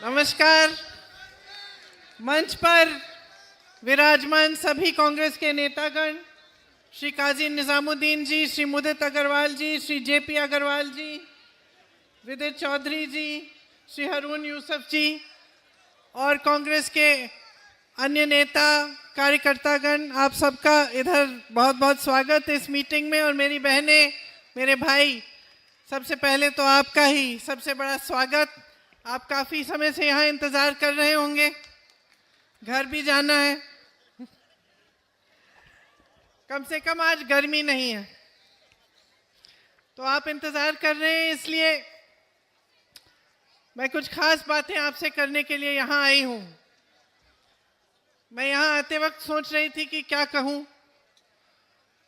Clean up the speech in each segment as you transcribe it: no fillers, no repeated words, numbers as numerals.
नमस्कार। मंच पर विराजमान सभी कांग्रेस के नेतागण, श्री काजी निजामुद्दीन जी, श्री मुदित अग्रवाल जी, श्री जेपी अग्रवाल जी, विदित चौधरी जी, श्री हरून यूसुफ जी और कांग्रेस के अन्य नेता कार्यकर्तागण, आप सबका इधर बहुत बहुत स्वागत है इस मीटिंग में। और मेरी बहनें, मेरे भाई, सबसे पहले तो आपका ही सबसे बड़ा स्वागत। आप काफ़ी समय से यहाँ इंतज़ार कर रहे होंगे, घर भी जाना है। कम से कम आज गर्मी नहीं है तो आप इंतज़ार कर रहे हैं, इसलिए मैं कुछ खास बातें आपसे करने के लिए यहाँ आई हूँ। मैं यहाँ आते वक्त सोच रही थी कि क्या कहूँ।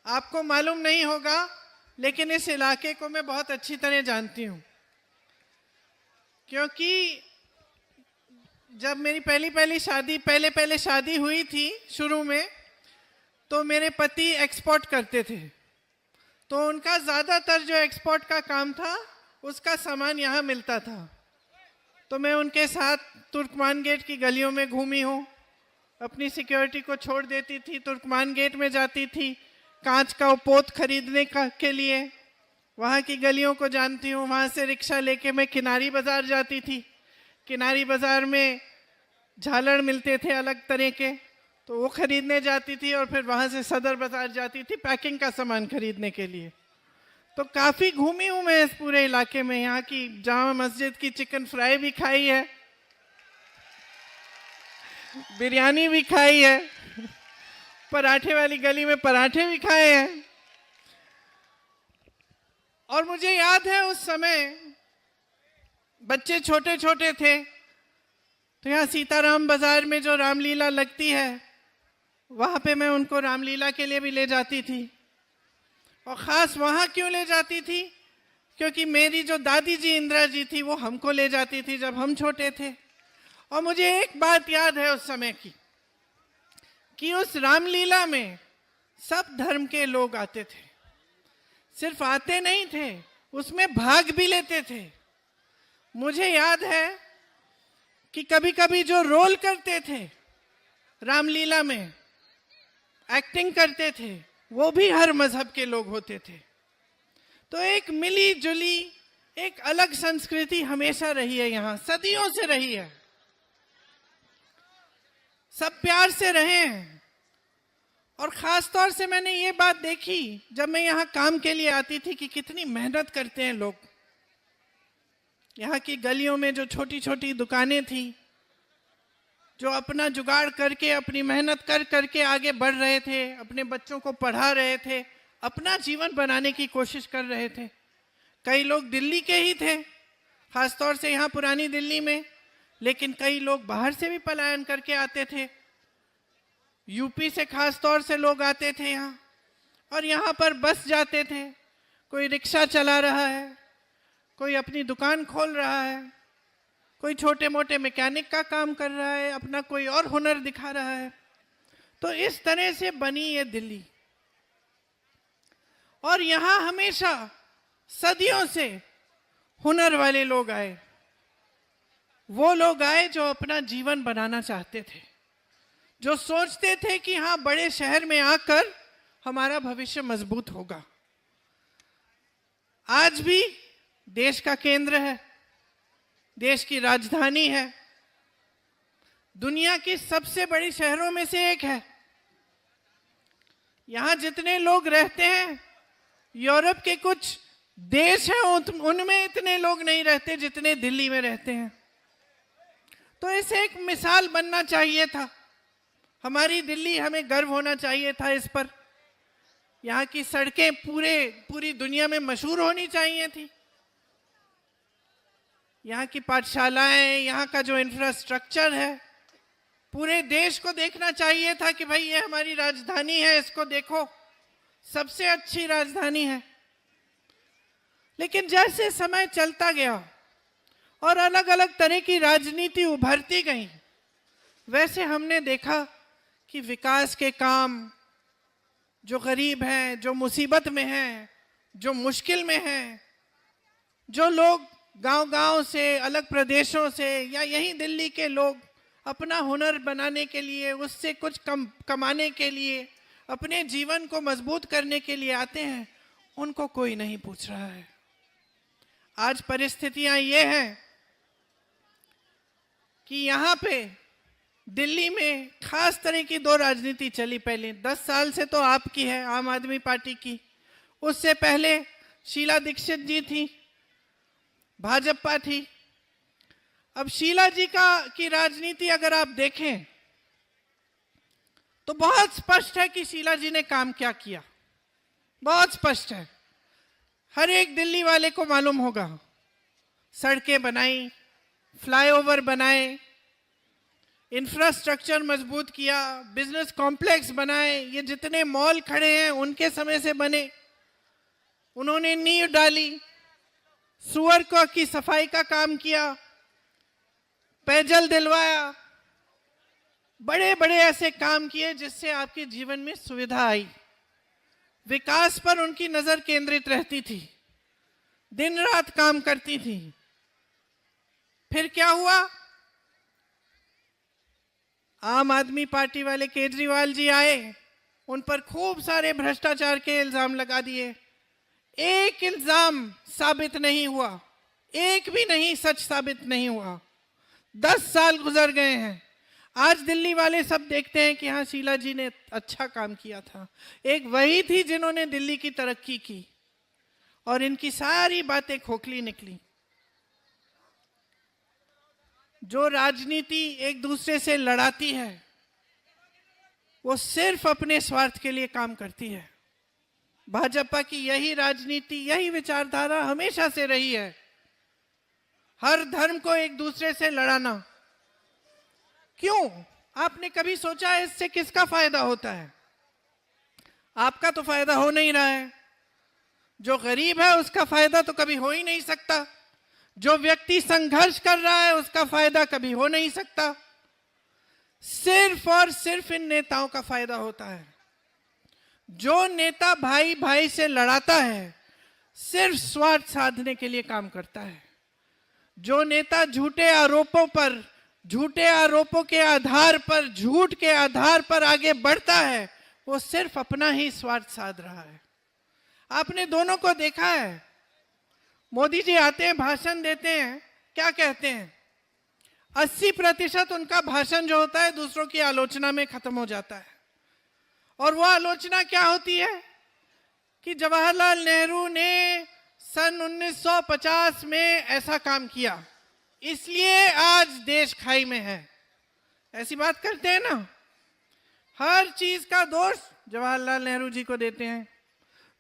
आपको मालूम नहीं होगा, लेकिन इस इलाके को मैं बहुत अच्छी तरह जानती हूँ, क्योंकि जब मेरी पहले शादी हुई थी शुरू में, तो मेरे पति एक्सपोर्ट करते थे, तो उनका ज़्यादातर जो एक्सपोर्ट का काम था उसका सामान यहाँ मिलता था। तो मैं उनके साथ तुर्कमान गेट की गलियों में घूमी हूँ, अपनी सिक्योरिटी को छोड़ देती थी, तुर्कमान गेट में जाती थी कांच का पोत खरीदने के लिए, वहाँ की गलियों को जानती हूँ। वहाँ से रिक्शा लेके मैं किनारी बाज़ार जाती थी। किनारी बाज़ार में झालर मिलते थे अलग तरह के, तो वो खरीदने जाती थी, और फिर वहाँ से सदर बाज़ार जाती थी पैकिंग का सामान खरीदने के लिए। तो काफ़ी घूमी हूँ मैं इस पूरे इलाके में। यहाँ की जामा मस्जिद की चिकन फ्राई भी खाई है, बिरयानी भी खाई है, पराठे वाली गली में पराठे भी खाए हैं। और मुझे याद है उस समय बच्चे छोटे छोटे थे, तो यहाँ सीताराम बाज़ार में जो रामलीला लगती है, वहाँ पे मैं उनको रामलीला के लिए भी ले जाती थी। और ख़ास वहाँ क्यों ले जाती थी? क्योंकि मेरी जो दादी जी इंदिरा जी थी, वो हमको ले जाती थी जब हम छोटे थे। और मुझे एक बात याद है उस समय की, कि उस रामलीला में सब धर्म के लोग आते थे। सिर्फ आते नहीं थे, उसमें भाग भी लेते थे। मुझे याद है कि कभी कभी जो रोल करते थे रामलीला में, एक्टिंग करते थे, वो भी हर मजहब के लोग होते थे। तो एक मिली जुली एक अलग संस्कृति हमेशा रही है, यहाँ सदियों से रही है। सब प्यार से रहे हैं। और ख़ास तौर से मैंने ये बात देखी जब मैं यहाँ काम के लिए आती थी कि कितनी मेहनत करते हैं लोग। यहाँ की गलियों में जो छोटी छोटी दुकानें थी, जो अपना जुगाड़ करके, अपनी मेहनत कर करके आगे बढ़ रहे थे, अपने बच्चों को पढ़ा रहे थे, अपना जीवन बनाने की कोशिश कर रहे थे। कई लोग दिल्ली के ही थे, ख़ास तौर से यहाँ पुरानी दिल्ली में, लेकिन कई लोग बाहर से भी पलायन करके आते थे। यूपी से खास तौर से लोग आते थे यहाँ, और यहाँ पर बस जाते थे। कोई रिक्शा चला रहा है, कोई अपनी दुकान खोल रहा है, कोई छोटे मोटे मैकेनिक का काम कर रहा है, अपना कोई और हुनर दिखा रहा है। तो इस तरह से बनी ये दिल्ली। और यहाँ हमेशा सदियों से हुनर वाले लोग आए, वो लोग आए जो अपना जीवन बनाना चाहते थे, जो सोचते थे कि हाँ, बड़े शहर में आकर हमारा भविष्य मजबूत होगा। आज भी देश का केंद्र है, देश की राजधानी है, दुनिया की सबसे बड़ी शहरों में से एक है। यहाँ जितने लोग रहते हैं, यूरोप के कुछ देश हैं उनमें इतने लोग नहीं रहते जितने दिल्ली में रहते हैं। तो इसे एक मिसाल बनना चाहिए था। हमारी दिल्ली, हमें गर्व होना चाहिए था इस पर। यहाँ की सड़कें पूरी दुनिया में मशहूर होनी चाहिए थी। यहाँ की पाठशालाएं, यहाँ का जो इंफ्रास्ट्रक्चर है, पूरे देश को देखना चाहिए था कि भाई ये हमारी राजधानी है, इसको देखो, सबसे अच्छी राजधानी है। लेकिन जैसे समय चलता गया और अलग अलग तरह की राजनीति उभरती गई, वैसे हमने देखा कि विकास के काम, जो गरीब हैं, जो मुसीबत में हैं, जो मुश्किल में हैं, जो लोग गांव-गांव से, अलग प्रदेशों से या यहीं दिल्ली के लोग अपना हुनर बनाने के लिए, उससे कुछ कमाने के लिए, अपने जीवन को मजबूत करने के लिए आते हैं, उनको कोई नहीं पूछ रहा है। आज परिस्थितियां ये हैं कि यहाँ पे दिल्ली में खास तरह की दो राजनीति चली। पहले 10 साल से तो आपकी है, आम आदमी पार्टी की। उससे पहले शीला दीक्षित जी थी, भाजपा थी। अब शीला जी की राजनीति अगर आप देखें तो बहुत स्पष्ट है कि शीला जी ने काम क्या किया, बहुत स्पष्ट है, हर एक दिल्ली वाले को मालूम होगा। सड़कें बनाई, फ्लाईओवर बनाए, इंफ्रास्ट्रक्चर मजबूत किया, बिजनेस कॉम्प्लेक्स बनाए, ये जितने मॉल खड़े हैं उनके समय से बने। उन्होंने नींव डाली, सुअर की सफाई का काम किया, पेयजल दिलवाया, बड़े बड़े ऐसे काम किए जिससे आपके जीवन में सुविधा आई। विकास पर उनकी नजर केंद्रित रहती थी, दिन रात काम करती थी। फिर क्या हुआ? आम आदमी पार्टी वाले केजरीवाल जी आए, उन पर खूब सारे भ्रष्टाचार के इल्जाम लगा दिए। एक इल्जाम साबित नहीं हुआ, एक भी नहीं सच साबित नहीं हुआ। 10 साल गुजर गए हैं। आज दिल्ली वाले सब देखते हैं कि हाँ, शीला जी ने अच्छा काम किया था। एक वही थी जिन्होंने दिल्ली की तरक्की की, और इनकी सारी बातें खोखली निकली। जो राजनीति एक दूसरे से लड़ाती है वो सिर्फ अपने स्वार्थ के लिए काम करती है। भाजपा की यही राजनीति, यही विचारधारा हमेशा से रही है। हर धर्म को एक दूसरे से लड़ाना। क्यों? आपने कभी सोचा है इससे किसका फायदा होता है? आपका तो फायदा हो नहीं रहा है। जो गरीब है उसका फायदा तो कभी हो ही नहीं सकता। जो व्यक्ति संघर्ष कर रहा है उसका फायदा कभी हो नहीं सकता। सिर्फ और सिर्फ इन नेताओं का फायदा होता है। जो नेता भाई भाई से लड़ाता है सिर्फ स्वार्थ साधने के लिए काम करता है। जो नेता झूठे आरोपों के आधार पर, झूठ के आधार पर आगे बढ़ता है, वो सिर्फ अपना ही स्वार्थ साध रहा है। आपने दोनों को देखा है। मोदी जी आते हैं, भाषण देते हैं, क्या कहते हैं? 80% उनका भाषण जो होता है दूसरों की आलोचना में खत्म हो जाता है। और वो आलोचना क्या होती है कि जवाहरलाल नेहरू ने सन 1950 में ऐसा काम किया, इसलिए आज देश खाई में है। ऐसी बात करते हैं ना। हर चीज का दोष जवाहरलाल नेहरू जी को देते हैं।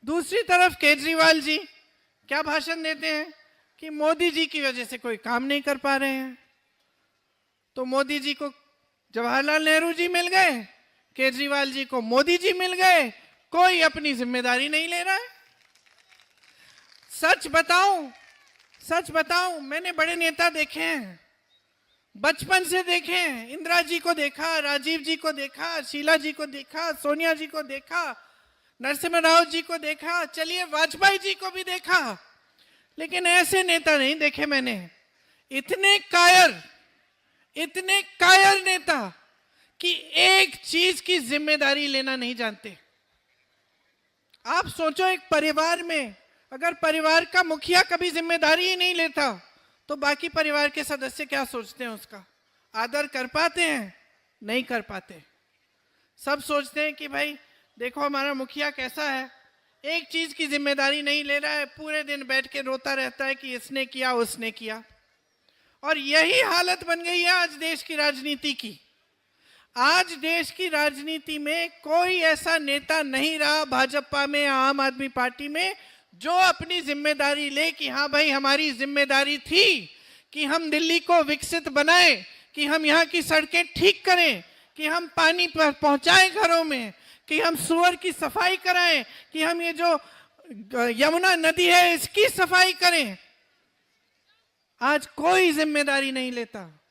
दूसरी तरफ केजरीवाल जी क्या भाषण देते हैं कि मोदी जी की वजह से कोई काम नहीं कर पा रहे हैं। तो मोदी जी को जवाहरलाल नेहरू जी मिल गए, केजरीवाल जी को मोदी जी मिल गए, कोई अपनी जिम्मेदारी नहीं ले रहा है। सच बताऊं, मैंने बड़े नेता देखे हैं, बचपन से देखे हैं। इंदिरा जी को देखा, राजीव जी को देखा, शीला जी को देखा, सोनिया जी को देखा, नरसिम्हा राव जी को देखा, चलिए वाजपेयी जी को भी देखा, लेकिन ऐसे नेता नहीं देखे मैंने। इतने कायर नेता कि एक चीज की जिम्मेदारी लेना नहीं जानते। आप सोचो, एक परिवार में अगर परिवार का मुखिया कभी जिम्मेदारी ही नहीं लेता तो बाकी परिवार के सदस्य क्या सोचते हैं? उसका आदर कर पाते हैं? नहीं कर पाते। सब सोचते हैं कि भाई देखो हमारा मुखिया कैसा है, एक चीज की जिम्मेदारी नहीं ले रहा है, पूरे दिन बैठ के रोता रहता है कि इसने किया उसने किया। और यही हालत बन गई है आज देश की राजनीति की। आज देश की राजनीति में कोई ऐसा नेता नहीं रहा, भाजपा में, आम आदमी पार्टी में, जो अपनी जिम्मेदारी ले कि हाँ भाई हमारी जिम्मेदारी थी कि हम दिल्ली को विकसित बनाएं, कि हम यहाँ की सड़कें ठीक करें, कि हम पानी पहुंचाएं घरों में, कि हम सुअर की सफाई कराएं, कि हम ये जो यमुना नदी है इसकी सफाई करें। आज कोई जिम्मेदारी नहीं लेता।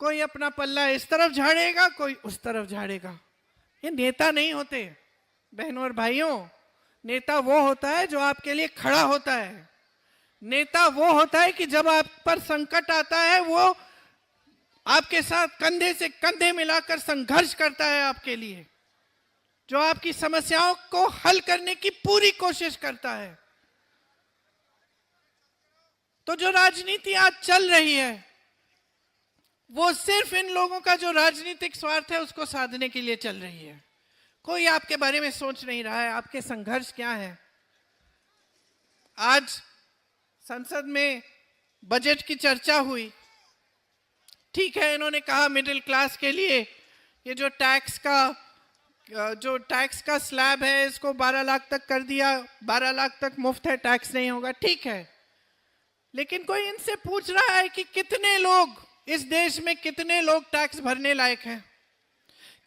कोई अपना पल्ला इस तरफ झाड़ेगा, कोई उस तरफ झाड़ेगा। ये नेता नहीं होते बहनों और भाइयों। नेता वो होता है जो आपके लिए खड़ा होता है, नेता वो होता है कि जब आप पर संकट आता है वो आपके साथ कंधे से कंधे मिलाकर संघर्ष करता है आपके लिए, जो आपकी समस्याओं को हल करने की पूरी कोशिश करता है। तो जो राजनीति आज चल रही है वो सिर्फ इन लोगों का जो राजनीतिक स्वार्थ है उसको साधने के लिए चल रही है। कोई आपके बारे में सोच नहीं रहा है आपके संघर्ष क्या है। आज संसद में बजट की चर्चा हुई, ठीक है, इन्होंने कहा मिडिल क्लास के लिए ये जो टैक्स का स्लैब है इसको 12 लाख तक कर दिया, 12 लाख तक मुफ्त है, टैक्स नहीं होगा, ठीक है। लेकिन कोई इनसे पूछ रहा है कि कितने लोग इस देश में, कितने लोग टैक्स भरने लायक हैं?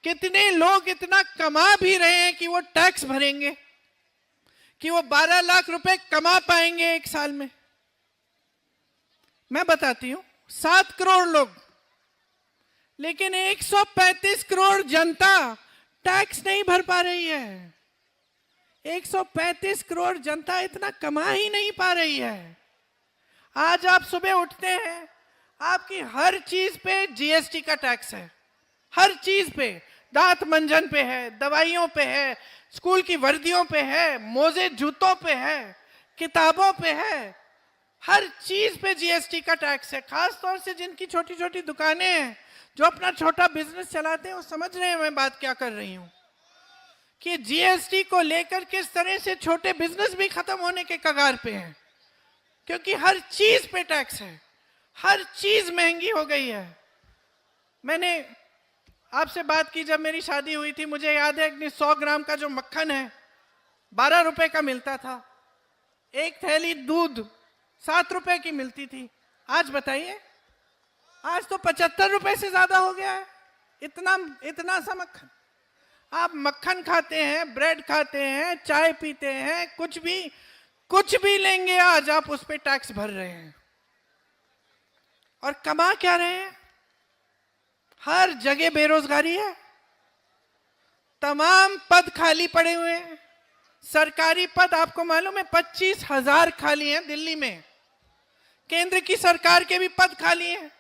कितने लोग इतना कमा भी रहे हैं कि वो टैक्स भरेंगे, कि वो 12 लाख रुपए कमा पाएंगे एक साल में? मैं बताती हूं, 7 करोड़ लोग, लेकिन 135 करोड़ जनता टैक्स नहीं भर पा रही है। 135 करोड़ जनता इतना कमा ही नहीं पा रही है। आज आप सुबह उठते हैं, आपकी हर चीज पे जीएसटी का टैक्स है, हर चीज पे, दांत मंजन पे है, दवाइयों पे है, स्कूल की वर्दियों पे है, मोजे जूतों पे है, किताबों पे है, हर चीज पे जीएसटी का टैक्स है। खास तौर से जिनकी छोटी छोटी दुकानें हैं, जो अपना छोटा बिजनेस चलाते हैं, वो समझ रहे हैं मैं बात क्या कर रही हूं, कि जीएसटी को लेकर किस तरह से छोटे बिजनेस भी खत्म होने के कगार पे हैं, क्योंकि हर चीज पे टैक्स है, हर चीज महंगी हो गई है। मैंने आपसे बात की जब मेरी शादी हुई थी, मुझे याद है कि 100 ग्राम का जो मक्खन है 12 रुपए का मिलता था, एक थैली दूध 7 रुपए की मिलती थी। आज बताइए, आज तो 75 रुपए से ज्यादा हो गया है। इतना सा मक्खन, आप मक्खन खाते हैं, ब्रेड खाते हैं, चाय पीते हैं, कुछ भी लेंगे आज आप उस पे टैक्स भर रहे हैं। और कमा क्या रहे हैं? हर जगह बेरोजगारी है, तमाम पद खाली पड़े हुए हैं। सरकारी पद आपको मालूम है 25,000 खाली हैं दिल्ली में, केंद्र की सरकार के भी पद खाली हैं।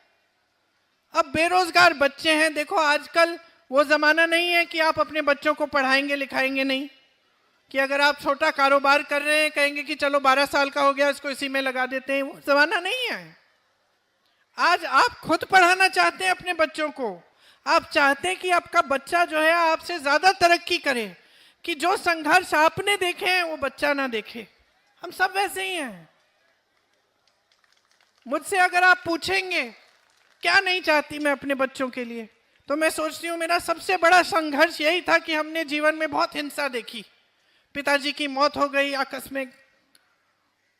अब बेरोजगार बच्चे हैं। देखो आजकल वो जमाना नहीं है कि आप अपने बच्चों को पढ़ाएंगे लिखाएंगे नहीं, कि अगर आप छोटा कारोबार कर रहे हैं कहेंगे कि चलो 12 साल का हो गया इसको इसी में लगा देते हैं, वो जमाना नहीं है। आज आप खुद पढ़ाना चाहते हैं अपने बच्चों को, आप चाहते हैं कि आपका बच्चा जो है आपसे ज्यादा तरक्की करे, कि जो संघर्ष आपने देखे हैं वो बच्चा ना देखे। हम सब वैसे ही हैं। मुझसे अगर आप पूछेंगे क्या नहीं चाहती मैं अपने बच्चों के लिए, तो मैं सोचती हूँ मेरा सबसे बड़ा संघर्ष यही था कि हमने जीवन में बहुत हिंसा देखी। पिताजी की मौत हो गई आकस्मिक,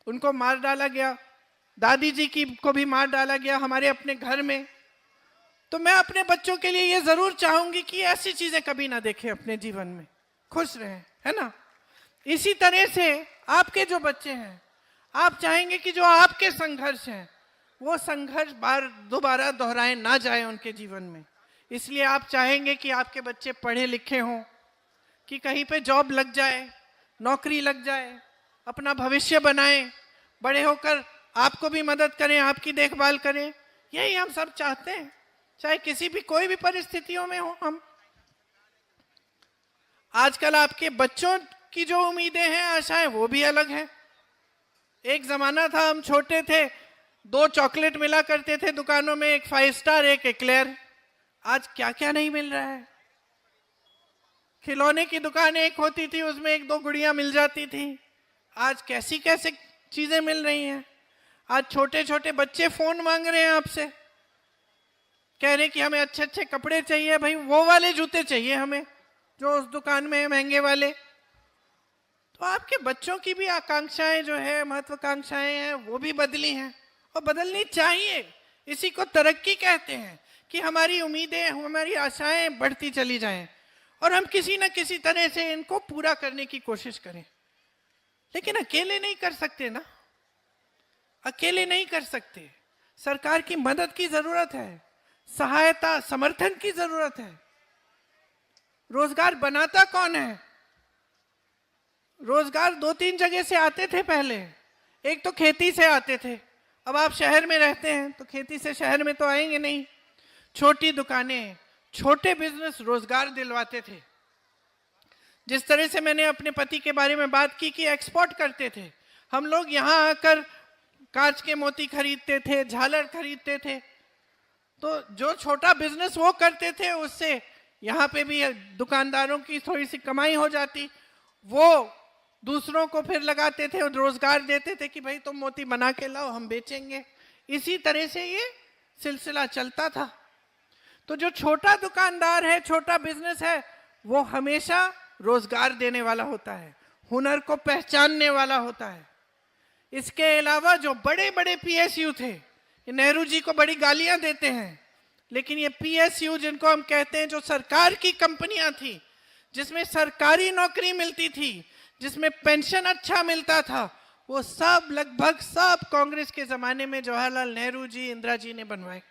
उनको मार डाला गया, दादी जी को भी मार डाला गया हमारे अपने घर में। तो मैं अपने बच्चों के लिए ये जरूर चाहूंगी कि ऐसी चीजें कभी ना देखें अपने जीवन में, खुश रहें, है ना। इसी तरह से आपके जो बच्चे हैं, आप चाहेंगे कि जो आपके संघर्ष हैं वो संघर्ष दोबारा दोहराए ना जाए उनके जीवन में। इसलिए आप चाहेंगे कि आपके बच्चे पढ़े लिखे हों, कि कहीं पे जॉब लग जाए, नौकरी लग जाए, अपना भविष्य बनाएं, बड़े होकर आपको भी मदद करें, आपकी देखभाल करें। यही हम सब चाहते हैं, चाहे किसी भी कोई भी परिस्थितियों में हो हम। आजकल आपके बच्चों की जो उम्मीदें हैं, आशाएं, वो भी अलग हैं। एक जमाना था हम छोटे थे, 2 चॉकलेट मिला करते थे दुकानों में, एक 5 स्टार एक एक्लेयर। आज क्या क्या नहीं मिल रहा है। खिलौने की दुकान एक होती थी, उसमें 1-2 गुड़ियां मिल जाती थी। आज कैसी कैसे चीजें मिल रही हैं। आज छोटे छोटे बच्चे फोन मांग रहे हैं आपसे, कह रहे कि हमें अच्छे अच्छे कपड़े चाहिए, भाई वो वाले जूते चाहिए हमें जो उस दुकान में है महंगे वाले। तो आपके बच्चों की भी आकांक्षाएं जो है, महत्वाकांक्षाएं हैं, वो भी बदली हैं और बदलनी चाहिए। इसी को तरक्की कहते हैं, कि हमारी उम्मीदें, हमारी आशाएं बढ़ती चली जाएं और हम किसी न किसी तरह से इनको पूरा करने की कोशिश करें। लेकिन अकेले नहीं कर सकते ना, अकेले नहीं कर सकते। सरकार की मदद की जरूरत है, सहायता समर्थन की जरूरत है। रोजगार बनाता कौन है? रोजगार 2-3 जगह से आते थे पहले, एक तो खेती से आते थे, अब आप शहर में रहते हैं तो खेती से शहर में तो आएंगे नहीं। छोटी दुकानें, छोटे बिजनेस रोजगार दिलवाते थे। जिस तरह से मैंने अपने पति के बारे में बात की कि एक्सपोर्ट करते थे, हम लोग यहाँ आकर कांच के मोती खरीदते थे, झालर खरीदते थे, तो जो छोटा बिजनेस वो करते थे उससे यहाँ पे भी दुकानदारों की थोड़ी सी कमाई हो जाती, वो दूसरों को फिर लगाते थे और रोजगार देते थे कि भाई तुम मोती बना के लाओ, हम बेचेंगे। इसी तरह से ये सिलसिला चलता था। तो जो छोटा दुकानदार है, छोटा बिजनेस है, वो हमेशा रोजगार देने वाला होता है, हुनर को पहचानने वाला होता है। इसके अलावा जो बड़े बड़े पीएसयू थे, नेहरू जी को बड़ी गालियां देते हैं, लेकिन ये पीएसयू जिनको हम कहते हैं, जो सरकार की कंपनियां थी, जिसमें सरकारी नौकरी मिलती थी, जिसमें पेंशन अच्छा मिलता था, वो सब लगभग सब कांग्रेस के जमाने में जवाहरलाल नेहरू जी, इंदिरा जी ने बनवाए।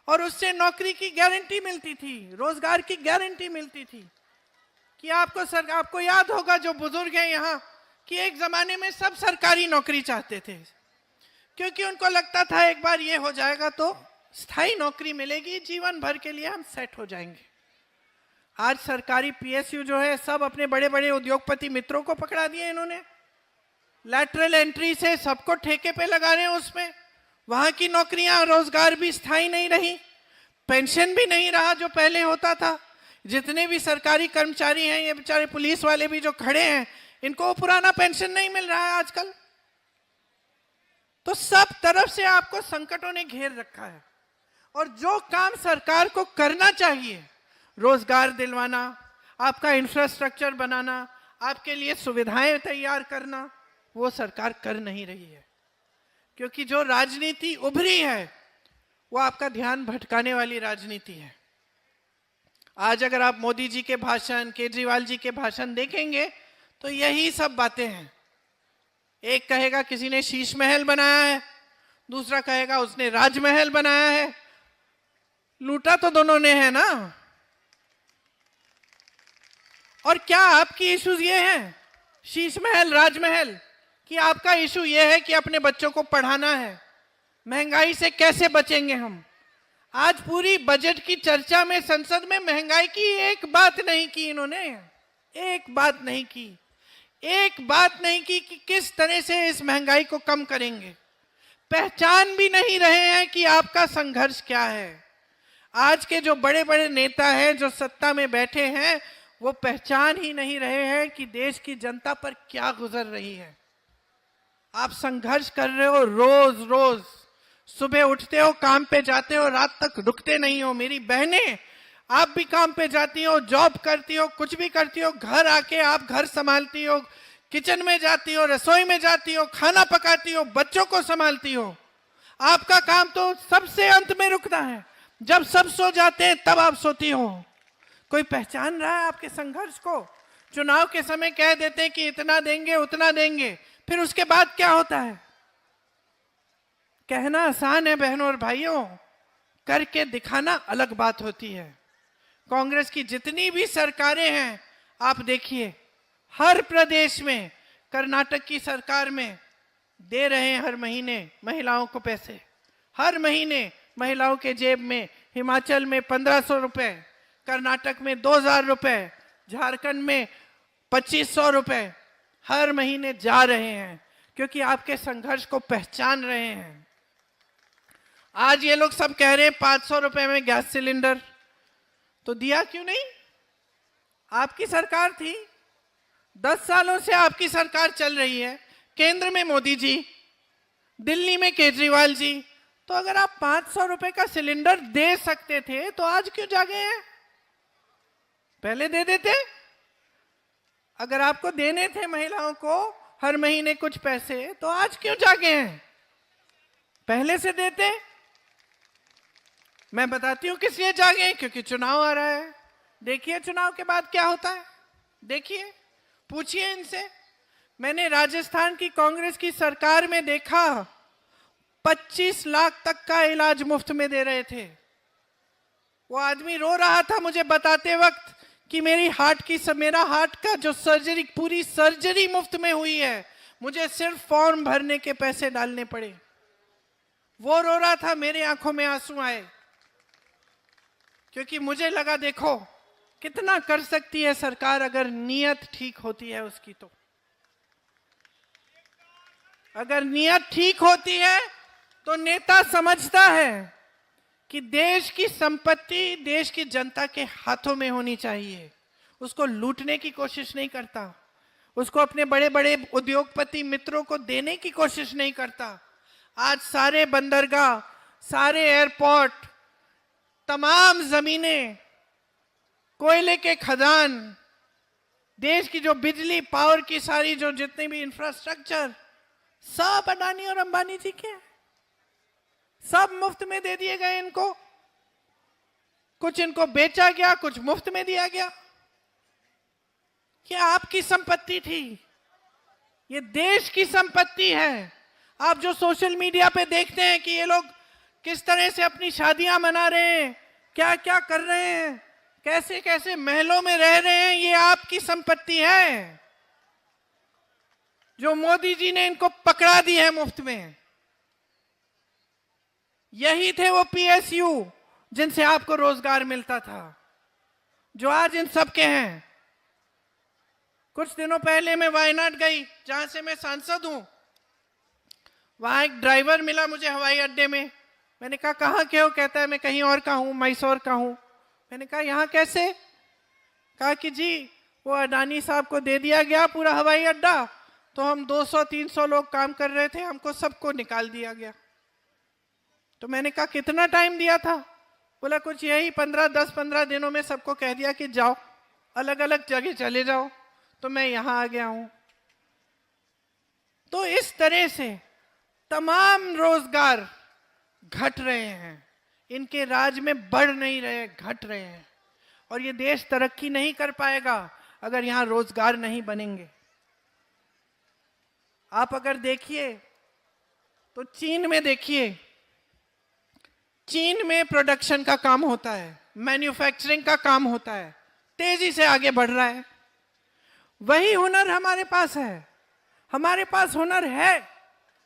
और उससे नौकरी की गारंटी मिलती थी, रोजगार की गारंटी मिलती थी। कि आपको याद होगा जो बुजुर्ग हैं यहाँ, कि एक जमाने में सब सरकारी नौकरी चाहते थे, क्योंकि उनको लगता था एक बार ये हो जाएगा तो स्थायी नौकरी मिलेगी, जीवन भर के लिए हम सेट हो जाएंगे। आज सरकारी पीएसयू जो है सब अपने बड़े बड़े उद्योगपति मित्रों को पकड़ा दिए इन्होंने। लैटरल एंट्री से सबको ठेके पे लगा रहे हैं, उसमें वहां की नौकरियां, रोजगार भी स्थायी नहीं रही, पेंशन भी नहीं रहा जो पहले होता था। जितने भी सरकारी कर्मचारी हैं, ये बेचारे पुलिस वाले भी जो खड़े हैं, इनको पुराना पेंशन नहीं मिल रहा है आजकल। तो सब तरफ से आपको संकटों ने घेर रखा है। और जो काम सरकार को करना चाहिए, रोजगार दिलवाना, आपका इंफ्रास्ट्रक्चर बनाना, आपके लिए सुविधाएं तैयार करना, वो सरकार कर नहीं रही है। क्योंकि जो राजनीति उभरी है वो आपका ध्यान भटकाने वाली राजनीति है। आज अगर आप मोदी जी के भाषण, केजरीवाल जी के भाषण देखेंगे तो यही सब बातें हैं। एक कहेगा किसी ने शीश महल बनाया है, दूसरा कहेगा उसने राजमहल बनाया है। लूटा तो दोनों ने है ना। और क्या आपकी इश्यूज ये हैं, शीश महल, राजमहल, कि आपका इशू ये है कि अपने बच्चों को पढ़ाना है, महंगाई से कैसे बचेंगे हम। आज पूरी बजट की चर्चा में संसद में महंगाई की एक बात नहीं की इन्होंने, एक बात नहीं की, एक बात नहीं की कि किस तरह से इस महंगाई को कम करेंगे। पहचान भी नहीं रहे हैं कि आपका संघर्ष क्या है। आज के जो बड़े बड़े नेता हैं, जो सत्ता में बैठे हैं, वो पहचान ही नहीं रहे हैं कि देश की जनता पर क्या गुजर रही है। आप संघर्ष कर रहे हो, रोज रोज सुबह उठते हो, काम पे जाते हो, रात तक रुकते नहीं हो। मेरी बहनें, आप भी काम पे जाती हो, जॉब करती हो, कुछ भी करती हो, घर आके आप घर संभालती हो, किचन में जाती हो, रसोई में जाती हो, खाना पकाती हो, बच्चों को संभालती हो। आपका काम तो सबसे अंत में रुकता है, जब सब सो जाते हैं तब आप सोती हो। कोई पहचान रहा है आपके संघर्ष को? चुनाव के समय कह देते हैं कि इतना देंगे, उतना देंगे, फिर उसके बाद क्या होता है? कहना आसान है बहनों और भाइयों, करके दिखाना अलग बात होती है। कांग्रेस की जितनी भी सरकारें हैं, आप देखिए, हर प्रदेश में, कर्नाटक की सरकार में दे रहे हैं हर महीने महिलाओं को पैसे, हर महीने महिलाओं के जेब में। हिमाचल में 1500 रुपए, कर्नाटक में 2000 रुपए, झारखंड में 2500 रुपए हर महीने जा रहे हैं, क्योंकि आपके संघर्ष को पहचान रहे हैं। आज ये लोग सब कह रहे हैं 500 रुपए में गैस सिलेंडर, तो दिया क्यों नहीं? आपकी सरकार थी, 10 सालों से आपकी सरकार चल रही है, केंद्र में मोदी जी, दिल्ली में केजरीवाल जी। तो अगर आप 500 रुपए का सिलेंडर दे सकते थे तो आज क्यों जागे हैं? पहले दे देते। अगर आपको देने थे महिलाओं को हर महीने कुछ पैसे, तो आज क्यों जागे हैं? पहले से देते। मैं बताती हूं किस लिए जागे हैं, क्योंकि चुनाव आ रहा है। देखिए चुनाव के बाद क्या होता है, देखिए, पूछिए इनसे। मैंने राजस्थान की कांग्रेस की सरकार में देखा, 25 लाख तक का इलाज मुफ्त में दे रहे थे। वो आदमी रो रहा था मुझे बताते वक्त कि मेरा हार्ट का जो सर्जरी, पूरी सर्जरी मुफ्त में हुई है, मुझे सिर्फ फॉर्म भरने के पैसे डालने पड़े। वो रो रहा था, मेरे आंखों में आंसू आए, क्योंकि मुझे लगा देखो कितना कर सकती है सरकार अगर नीयत ठीक होती है उसकी। तो अगर नीयत ठीक होती है तो नेता समझता है कि देश की संपत्ति देश की जनता के हाथों में होनी चाहिए, उसको लूटने की कोशिश नहीं करता, उसको अपने बड़े बड़े उद्योगपति मित्रों को देने की कोशिश नहीं करता। आज सारे बंदरगाह, सारे एयरपोर्ट, तमाम जमीनें, कोयले के खदान, देश की जो बिजली पावर की सारी जो जितने भी इंफ्रास्ट्रक्चर, सब अडानी और अंबानी जी के, सब मुफ्त में दे दिए गए इनको। कुछ इनको बेचा गया, कुछ मुफ्त में दिया गया। ये आपकी संपत्ति थी, ये देश की संपत्ति है। आप जो सोशल मीडिया पे देखते हैं कि ये लोग किस तरह से अपनी शादियां मना रहे हैं, क्या क्या कर रहे हैं, कैसे कैसे महलों में रह रहे हैं, ये आपकी संपत्ति है जो मोदी जी ने इनको पकड़ा दी है मुफ्त में। यही थे वो पीएसयू जिनसे आपको रोजगार मिलता था, जो आज इन सब के हैं। कुछ दिनों पहले मैं वायनाड गई, जहां से मैं सांसद हूं। वहां एक ड्राइवर मिला मुझे हवाई अड्डे में। मैंने कहा कहाँ के हो? कहता है मैं कहीं और का हूं, मैसूर का हूं। मैंने कहा यहाँ कैसे? कहा कि जी वो अडानी साहब को दे दिया गया पूरा हवाई अड्डा, तो हम 200-300 लोग काम कर रहे थे, हमको सबको निकाल दिया गया। तो मैंने कहा कितना टाइम दिया था? बोला कुछ यही 10-15 दिनों में सबको कह दिया कि जाओ अलग अलग जगह चले जाओ। तो मैं यहां आ गया हूं। तो इस तरह से तमाम रोजगार घट रहे हैं, इनके राज में बढ़ नहीं रहे, घट रहे हैं। और ये देश तरक्की नहीं कर पाएगा अगर यहां रोजगार नहीं बनेंगे। आप अगर देखिए तो चीन में देखिए, चीन में प्रोडक्शन का काम होता है, मैन्युफैक्चरिंग का काम होता है, तेजी से आगे बढ़ रहा है। वही हुनर हमारे पास है। हमारे पास हुनर है,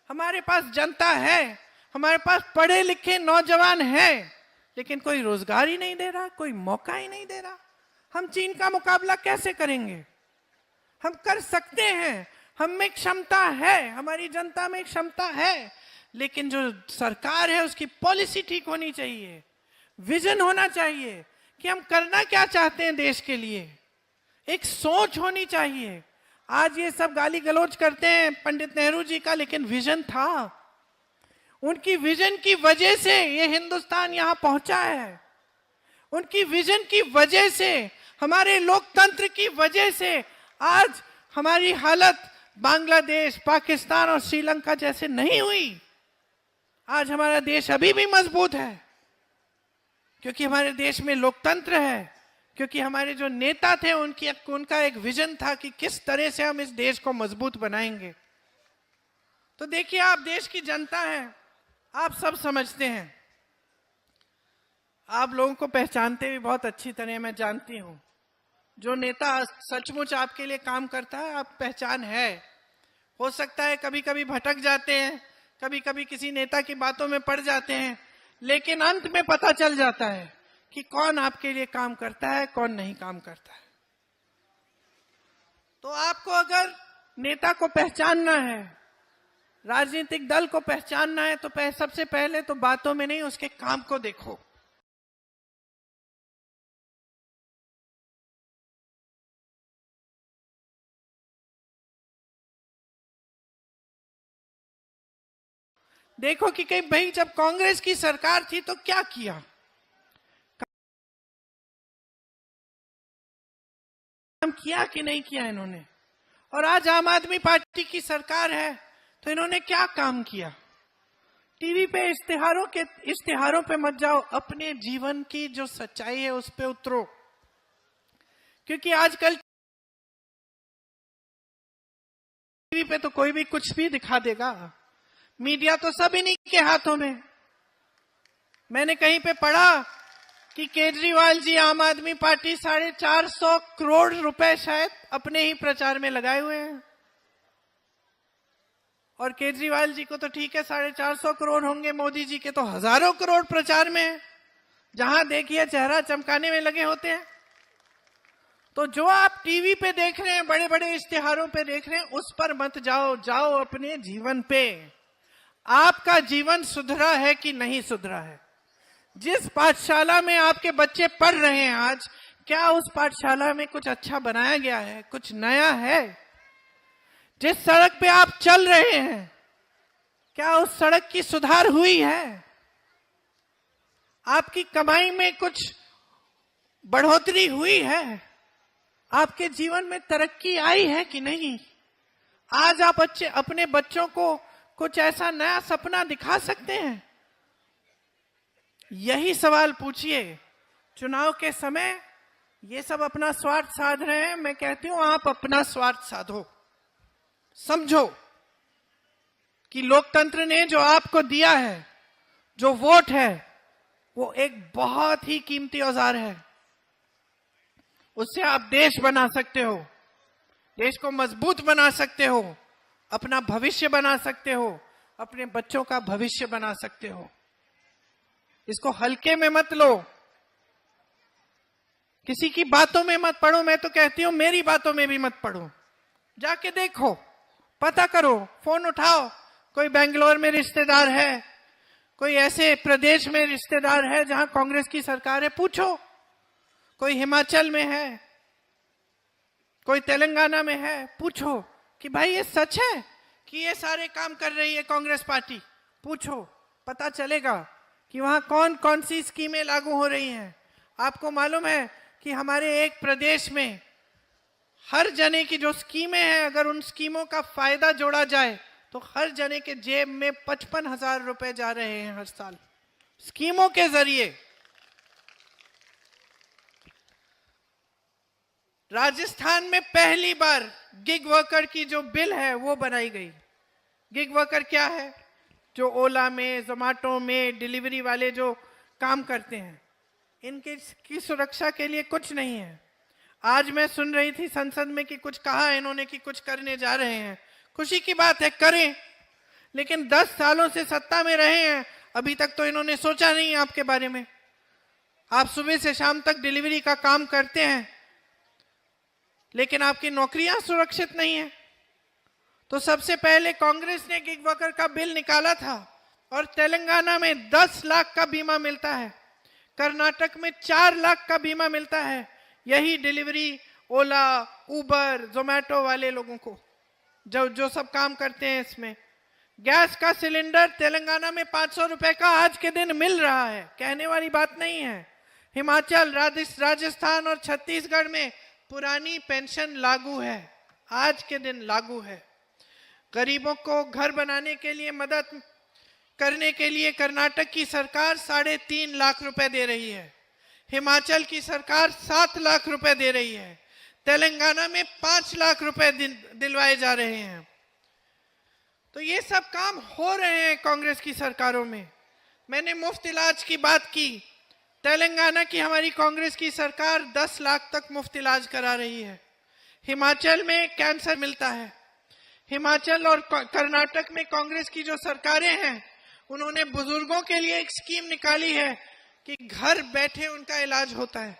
हमारे पास जनता है, हमारे पास पढ़े लिखे नौजवान हैं, लेकिन कोई रोजगार ही नहीं दे रहा, कोई मौका ही नहीं दे रहा। हम चीन का मुकाबला कैसे करेंगे? हम कर सकते हैं, हम में क्षमता है, हमारी जनता में क्षमता है, लेकिन जो सरकार है उसकी पॉलिसी ठीक होनी चाहिए, विजन होना चाहिए कि हम करना क्या चाहते हैं देश के लिए, एक सोच होनी चाहिए। आज ये सब गाली गलौज करते हैं पंडित नेहरू जी का, लेकिन विजन था। उनकी विजन की वजह से ये हिंदुस्तान यहां पहुंचा है। उनकी विजन की वजह से, हमारे लोकतंत्र की वजह से आज हमारी हालत बांग्लादेश, पाकिस्तान और श्रीलंका जैसे नहीं हुई। आज हमारा देश अभी भी मजबूत है, क्योंकि हमारे देश में लोकतंत्र है, क्योंकि हमारे जो नेता थे उनका एक विजन था कि किस तरह से हम इस देश को मजबूत बनाएंगे। तो देखिए, आप देश की जनता हैं, आप सब समझते हैं, आप लोगों को पहचानते भी बहुत अच्छी तरह, मैं जानती हूं। जो नेता सचमुच आपके लिए काम करता है, आप पहचान है। हो सकता है कभी कभी भटक जाते हैं, कभी कभी किसी नेता की बातों में पड़ जाते हैं, लेकिन अंत में पता चल जाता है कि कौन आपके लिए काम करता है, कौन नहीं काम करता है। तो आपको अगर नेता को पहचानना है, राजनीतिक दल को पहचानना है, तो सबसे पहले तो बातों में नहीं, उसके काम को देखो। देखो कि कहीं भाई जब कांग्रेस की सरकार थी तो क्या किया, काम किया कि नहीं किया इन्होंने। और आज आम आदमी पार्टी की सरकार है तो इन्होंने क्या काम किया। टीवी पे इश्तिहारों पे मत जाओ, अपने जीवन की जो सच्चाई है उस पे उतरो। क्योंकि आजकल टीवी पे तो कोई भी कुछ भी दिखा देगा, मीडिया तो सब इन्हीं के हाथों में। मैंने कहीं पे पढ़ा कि केजरीवाल जी आम आदमी पार्टी 450 करोड़ रुपए शायद अपने ही प्रचार में लगाए हुए हैं। और केजरीवाल जी को तो ठीक है 450 करोड़ होंगे, मोदी जी के तो हजारों करोड़ प्रचार में है, जहां देखिए चेहरा चमकाने में लगे होते हैं। तो जो आप टीवी पे देख रहे हैं, बड़े बड़े इश्तिहारों पे देख रहे हैं, उस पर मत जाओ, जाओ अपने जीवन पे। आपका जीवन सुधरा है कि नहीं सुधरा है? जिस पाठशाला में आपके बच्चे पढ़ रहे हैं आज, क्या उस पाठशाला में कुछ अच्छा बनाया गया है, कुछ नया है? जिस सड़क पे आप चल रहे हैं, क्या उस सड़क की सुधार हुई है? आपकी कमाई में कुछ बढ़ोतरी हुई है? आपके जीवन में तरक्की आई है कि नहीं? आज आप अपने बच्चों को कुछ ऐसा नया सपना दिखा सकते हैं? यही सवाल पूछिए। चुनाव के समय ये सब अपना स्वार्थ साध रहे हैं। मैं कहती हूं आप अपना स्वार्थ साधो। समझो कि लोकतंत्र ने जो आपको दिया है, जो वोट है, वो एक बहुत ही कीमती औजार है। उससे आप देश बना सकते हो, देश को मजबूत बना सकते हो, अपना भविष्य बना सकते हो, अपने बच्चों का भविष्य बना सकते हो। इसको हल्के में मत लो, किसी की बातों में मत पढ़ो। मैं तो कहती हूं मेरी बातों में भी मत पढ़ो, जाके देखो, पता करो, फोन उठाओ। कोई बेंगलोर में रिश्तेदार है, कोई ऐसे प्रदेश में रिश्तेदार है जहां कांग्रेस की सरकार है, पूछो। कोई हिमाचल में है, कोई तेलंगाना में है, पूछो कि भाई ये सच है कि ये सारे काम कर रही है कांग्रेस पार्टी? पूछो, पता चलेगा कि वहां कौन कौन सी स्कीमें लागू हो रही हैं। आपको मालूम है कि हमारे एक प्रदेश में हर जने की जो स्कीमें हैं, अगर उन स्कीमों का फायदा जोड़ा जाए तो हर जने के जेब में 55,000 रुपए जा रहे हैं हर साल, स्कीमों के जरिए। राजस्थान में पहली बार गिग वर्कर की जो बिल है वो बनाई गई। गिग वर्कर क्या है? जो ओला में, जोमेटो में डिलीवरी वाले जो काम करते हैं, इनकी की सुरक्षा के लिए कुछ नहीं है। आज मैं सुन रही थी संसद में कि कुछ कहा इन्होंने कि कुछ करने जा रहे हैं। खुशी की बात है, करें, लेकिन 10 सालों से सत्ता में रहे हैं, अभी तक तो इन्होंने सोचा नहीं आपके बारे में। आप सुबह से शाम तक डिलीवरी का काम करते हैं, लेकिन आपकी नौकरियां सुरक्षित नहीं है। तो सबसे पहले कांग्रेस ने गिग वर्कर का बिल निकाला था और तेलंगाना में 10 लाख का बीमा मिलता है, कर्नाटक में 4 लाख का बीमा मिलता है। यही डिलीवरी, ओला, उबर, जोमेटो वाले लोगों को जो सब काम करते हैं। इसमें गैस का सिलेंडर तेलंगाना में 500 रुपए का आज के दिन मिल रहा है, कहने वाली बात नहीं है। हिमाचल, राजस्थान और छत्तीसगढ़ में पुरानी पेंशन लागू है, आज के दिन लागू है। गरीबों को घर बनाने के लिए मदद करने के लिए कर्नाटक की सरकार 3.5 लाख रुपए दे रही है, हिमाचल की सरकार 7 लाख रुपए दे रही है, तेलंगाना में 5 लाख रुपए दिलवाए जा रहे हैं। तो ये सब काम हो रहे हैं कांग्रेस की सरकारों में। मैंने मुफ्त इलाज की बात की। तेलंगाना की हमारी कांग्रेस की सरकार 10 लाख तक मुफ्त इलाज करा रही है। हिमाचल में कैंसर मिलता है। हिमाचल और कर्नाटक में कांग्रेस की जो सरकारें हैं, उन्होंने बुजुर्गों के लिए एक स्कीम निकाली है कि घर बैठे उनका इलाज होता है।